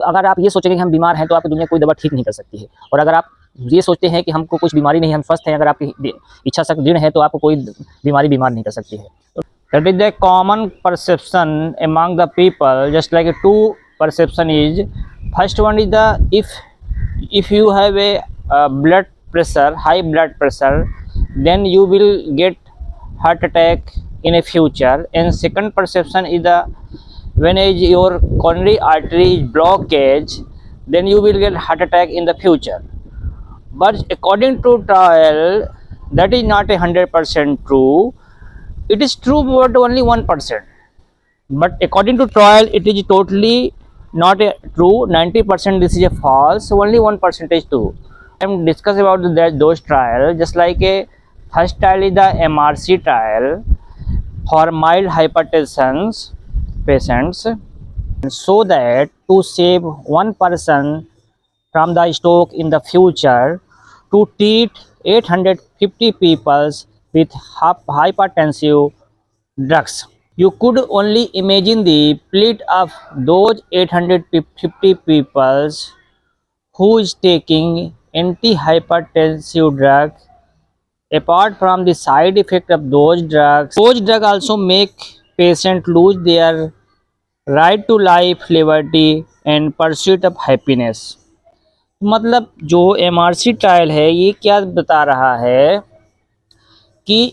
अगर आप ये सोचेंगे कि हम बीमार हैं तो आपकी दुनिया कोई दवा ठीक नहीं कर सकती है। और अगर आप ये सोचते हैं कि हमको कुछ बीमारी नहीं है, हम स्वस्थ हैं, अगर आपकी इच्छा शक्ति दृढ़ है तो आपको कोई बीमारी बीमार नहीं कर सकती है। That is the common perception among the people. Just like two perception is, first one is the if you have a blood pressure, high blood pressure, then you will get heart attack in a future. And second perception is the when is your coronary artery is blockage, then you will get heart attack in the future. But according to trial, that is not 100% true. It is true but only 1%. But according to trial, it is totally not true. 90% this is a false. Only 1% is true. I am discuss about those trials. Just like a first trial is the MRC trial for mild hypertension patients, so that to save one person from the stroke in the future, to treat 850 people with hypertensive drugs. You could only imagine the plight of those 850 people who is taking anti-hypertensive drugs. Apart from the side effect of those drugs also make patient lose their right to life, liberty and pursuit of happiness. मतलब जो MRC trial है ये क्या बता रहा है कि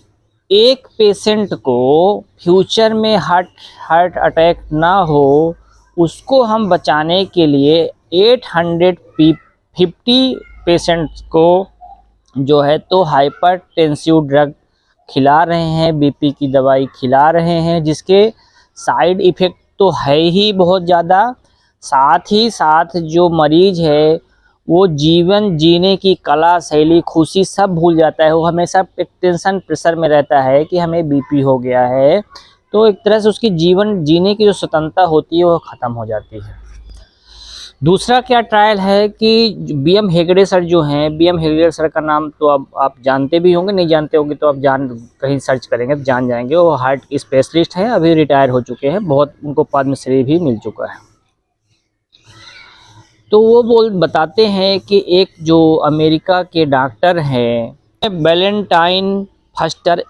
एक पेशेंट को फ्यूचर में हार्ट अटैक ना हो, उसको हम बचाने के लिए 850 पेशेंट्स को जो है तो हाइपरटेंसिव ड्रग खिला रहे हैं, बीपी की दवाई खिला रहे हैं, जिसके साइड इफ़ेक्ट तो है ही बहुत ज़्यादा। साथ ही साथ जो मरीज है वो जीवन जीने की कला, शैली, खुशी सब भूल जाता है। वो हमेशा एक टेंशन प्रेशर में रहता है कि हमें बीपी हो गया है, तो एक तरह से उसकी जीवन जीने की जो स्वतंत्रता होती है वो ख़त्म हो जाती है। दूसरा क्या ट्रायल है कि BM हेगड़े सर जो हैं, BM हेगड़े सर का नाम तो अब आप जानते भी होंगे, नहीं जानते होंगे तो आप कहीं सर्च करेंगे तो जान जाएंगे। वो हार्ट स्पेशलिस्ट हैं, अभी रिटायर हो चुके हैं, बहुत उनको पद्मश्री भी मिल चुका है। तो वो बताते हैं कि एक जो अमेरिका के डॉक्टर हैं वैलेंटाइन फस्टर,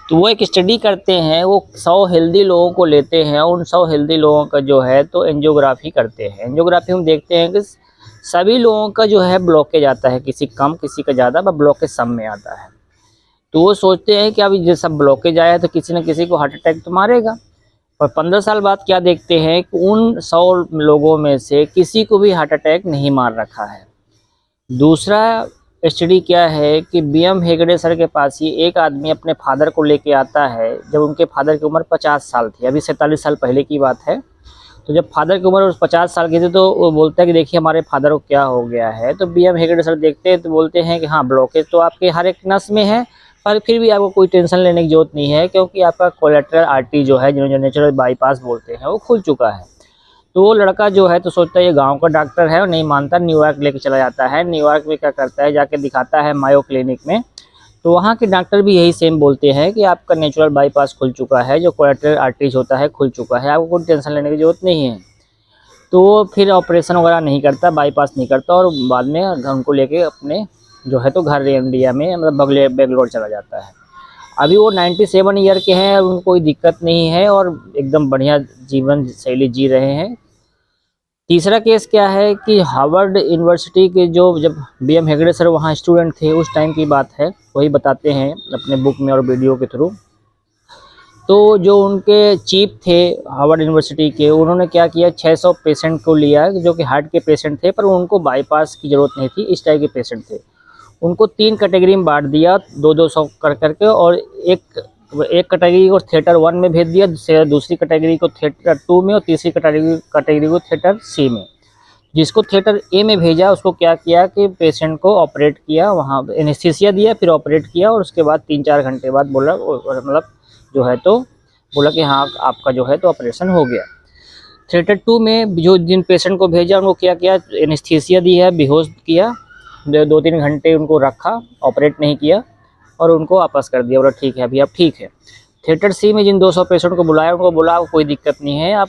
तो वो एक स्टडी करते हैं। वो 100 हेल्दी लोगों को लेते हैं, उन 100 हेल्दी लोगों का जो है तो एंजियोग्राफी करते हैं। एंजियोग्राफी में देखते हैं कि सभी लोगों का जो है ब्लॉकेज आता है, किसी कम किसी का ज़्यादा, पर ब्लॉकेज सब में आता है। तो वो सोचते हैं कि अभी जब सब ब्लॉकेज आया तो किसी न किसी को हार्ट अटैक तो मारेगा। और 15 साल बाद क्या देखते हैं कि उन 100 लोगों में से किसी को भी हार्ट अटैक नहीं मार रखा है। दूसरा स्टडी क्या है कि BM हेगड़े सर के पास ही एक आदमी अपने फादर को लेके आता है, जब उनके फादर की उम्र 50 साल थी, अभी 47 साल पहले की बात है। तो जब फादर की उम्र 50 साल की थी तो वो बोलता है कि देखिए हमारे फादर को क्या हो गया है। तो BM हेगड़े सर देखते हैं तो बोलते हैं कि हाँ, ब्लॉकेज तो आपके हर एक नस में है, पर फिर भी आपको कोई टेंशन लेने की जरूरत नहीं है, क्योंकि आपका कोलेटरल आर्टरी जो है, जो नेचुरल बाईपास बोलते हैं, वो खुल चुका है। तो वो लड़का जो है तो सोचता है ये गांव का डॉक्टर है और नहीं मानता, न्यूयॉर्क लेके चला जाता है। न्यूयॉर्क में क्या करता है, जाके दिखाता है मायो क्लिनिक में। तो वहाँ के डॉक्टर भी यही सेम बोलते हैं कि आपका नेचुरल बाईपास खुल चुका है, जो कोलेटरल आर्टरीज होता है खुल चुका है, आपको कोई टेंशन लेने की जरूरत नहीं है। तो वो फिर ऑपरेशन वगैरह नहीं करता, बाईपास नहीं करता, और बाद में उनको लेके अपने जो है तो घर इंडिया में, मतलब बेंगलोर चला जाता है। अभी वो 97 ईयर के हैं, उनको कोई दिक्कत नहीं है और एकदम बढ़िया जीवन शैली जी रहे हैं। तीसरा केस क्या है कि हार्वर्ड यूनिवर्सिटी के जो जब BM हेगड़े सर वहाँ स्टूडेंट थे, उस टाइम की बात है, वही बताते हैं अपने बुक में और वीडियो के थ्रू। तो जो उनके चीफ थे हार्वर्ड यूनिवर्सिटी के, उन्होंने क्या किया, 600 पेशेंट को लिया जो कि हार्ट के पेशेंट थे, पर उनको बाईपास की ज़रूरत नहीं थी, इस टाइप के पेशेंट थे। उनको 3 कैटेगरी में बांट दिया, 200 कर करके, और एक कैटेगरी को थिएटर 1 में भेज दिया, दूसरी कैटेगरी को थिएटर 2 में, और तीसरी कैटेगरी को थिएटर C में। जिसको थिएटर A में भेजा उसको क्या किया कि पेशेंट को ऑपरेट किया, वहाँ एनेस्थीसिया दिया, फिर ऑपरेट किया, और उसके बाद 3-4 घंटे बाद बोला, मतलब जो है तो बोला कि हाँ आपका जो है तो ऑपरेशन हो गया। थिएटर 2 में जो जिन पेशेंट को भेजा उनको क्या किया, एनेस्थीसिया दी है, बेहोश किया, 2-3 घंटे उनको रखा, ऑपरेट नहीं किया, और उनको वापस कर दिया, बोला ठीक है अभी आप ठीक है। थिएटर C में जिन 200 पेशेंट को बुलाया, उनको बोला कोई दिक्कत नहीं है, आप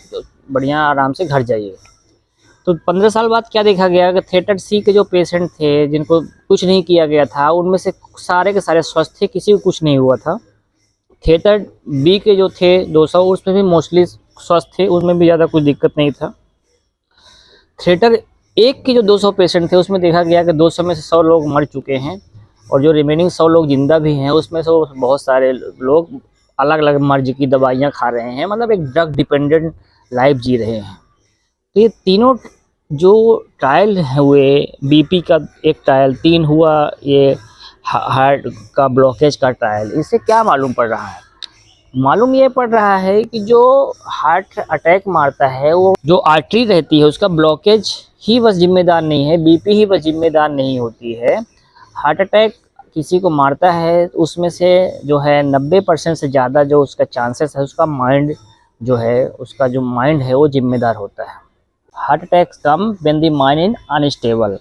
बढ़िया आराम से घर जाइए। तो 15 साल बाद क्या देखा गया कि थिएटर सी के जो पेशेंट थे जिनको कुछ नहीं किया गया था, उनमें से सारे के सारे स्वस्थ थे, किसी को कुछ नहीं हुआ था। थिएटर बी के जो थे 200, उसमें भी मोस्टली स्वस्थ थे, उसमें भी ज़्यादा कुछ दिक्कत नहीं था। थिएटर एक के जो 200 पेशेंट थे उसमें देखा गया कि 200 में से 100 लोग मर चुके हैं, और जो रिमेनिंग 100 लोग जिंदा भी हैं उसमें से बहुत सारे लोग अलग अलग मर्ज की दवाइयाँ खा रहे हैं, मतलब एक ड्रग डिपेंडेंट लाइफ जी रहे हैं। तो ये तीनों जो ट्रायल हुए, बीपी का एक ट्रायल, 3 हुआ ये हार्ट का ब्लॉकेज का ट्रायल, इससे क्या मालूम पड़ रहा है? मालूम ये पड़ रहा है कि जो हार्ट अटैक मारता है वो जो आर्टरी रहती है उसका ब्लॉकेज ही बस जिम्मेदार नहीं है, बीपी ही बस जिम्मेदार नहीं होती है। हार्ट अटैक किसी को मारता है उसमें से जो है 90% से ज़्यादा जो उसका चांसेस है उसका माइंड जो है, उसका जो माइंड है वो जिम्मेदार होता है। Heart attack come when the mind is unstable.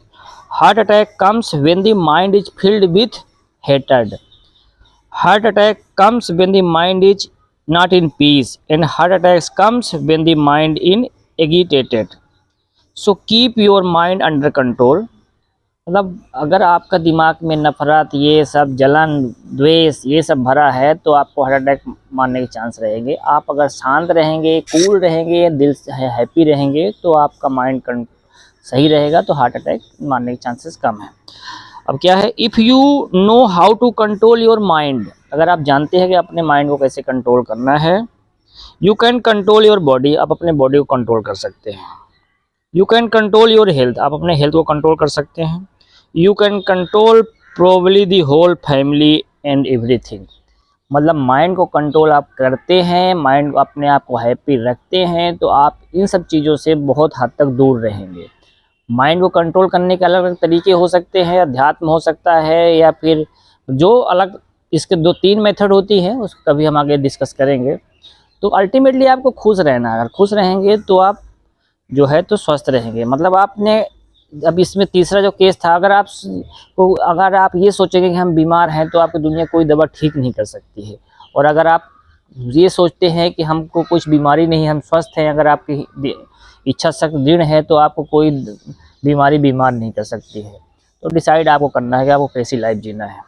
Heart attack comes when the mind is filled with hatred. Heart attack comes when the mind is not in peace, and heart attacks comes when the mind is agitated. So keep your mind under control. मतलब अगर आपका दिमाग में नफरत, ये सब जलन, द्वेष, ये सब भरा है तो आपको हार्ट अटैक मारने के चांस रहेंगे। आप अगर शांत रहेंगे, कूल रहेंगे, दिल से हैप्पी रहेंगे तो आपका माइंड सही रहेगा, तो हार्ट अटैक मारने के चांसेस कम है। अब क्या है, if you know how to control your mind, अगर आप जानते हैं कि अपने माइंड को कैसे कंट्रोल करना है, you can control your body, आप अपने बॉडी को कंट्रोल कर सकते हैं। You can control your health, आप अपने हेल्थ को कंट्रोल कर सकते हैं। You can control probably the whole family and everything. मतलब माइंड को कंट्रोल आप करते हैं, माइंड को अपने आप को हैप्पी रखते हैं, तो आप इन सब चीज़ों से बहुत हद तक दूर रहेंगे। माइंड को कंट्रोल करने के अलग अलग तरीके हो सकते हैं, अध्यात्म हो सकता है, या फिर जो अलग इसके 2-3 मेथड होती हैं उसको कभी हम आगे डिस्कस करेंगे। तो अल्टीमेटली आपको खुश रहना है, अगर खुश रहेंगे तो आप जो है तो स्वस्थ रहेंगे। मतलब आपने अब इसमें तीसरा जो केस था, अगर आप ये सोचेंगे कि हम बीमार हैं तो आपकी दुनिया कोई दवा ठीक नहीं कर सकती है, और अगर आप ये सोचते हैं कि हमको कुछ बीमारी नहीं, हम स्वस्थ हैं, अगर आपकी इच्छा शक्ति दृढ़ है तो आपको कोई बीमारी बीमार नहीं कर सकती है। तो डिसाइड आपको करना है कि आपको कैसी लाइफ जीना है।